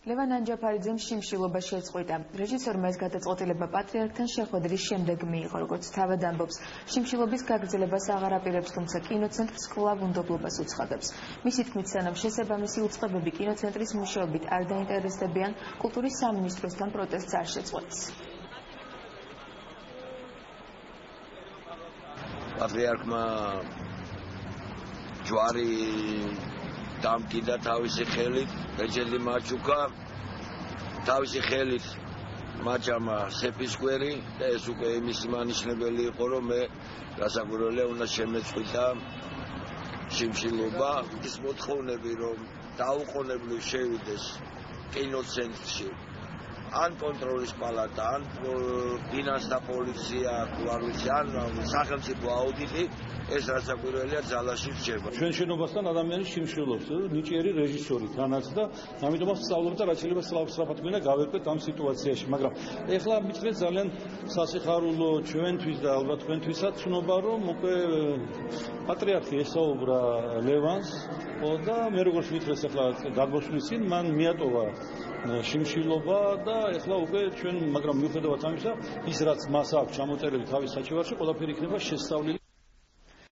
ლევან ანჯაფარიძემ შიმშილობა შეწყვიტა. რეჟისორმა ეს გადაწყვეტილება პატრიარქთან შეხვედრის შემდეგ მიიღო, როგორც თავად ამბობს. შიმშილობის გაგრძელებას აღარ აპირებს, თუმცა კინოცენტრს კვლავ უნდობლობას უცხადებს. მისი თქმით, სანამ შესაბამისი უწყებები კინოცენტრის მუშაობით არ დაინტერესდებიან, კულტურის სამინისტროსთან პროტესტს არ შეწყვეტს. პატრიარქმა ჯვარი დამკიდა თავისი ხელით, ეჯელი მაჩუკა, თავისი ხელით მაჭამა სეფისკვერი და ეს უკვე იმის მანიშნებელი იყო, რომ მე გასაკვირველია უნდა შემეწყვიტა შიმშილობა. ის მოთხოვნები, რომ დაუყოვნებლივ შევიდეს კინოცენტრში, ან კონტროლის პალატა, ან ფინანსთა პოლიცია, არ ვიცი, ან სახელმწიფო აუდიტი, ეს რასაკვირველია ძალაში რჩება. ჩვენ შენობასთან ადამიანი შიმშილობს, ნიჭიერი რეჟისორი თანაც და ამიტომ ვსწავლობთ და რაც შეიძლება სწრაფად გვინდა გავერკვეთ ამ სიტუაციაში, მაგრამ ეხლა მithlet ძალიან სასიხარულო ჩვენთვის და ალბათ თქვენთვისაც ცნობა, რომ უკვე პატრიარქი ესაუბრა ლევანს და მე როგორც მithlet ეხლა გადმოსვლის წინ მან მიატოვა შიმშილობა და ეხლა უკვე ჩვენ, მაგრამ მიუხედავად ამისა, ის რაც მას აქვს ჩამოწერილი თავის საჩივარში, ყველაფერი იქნება შესწავლილი.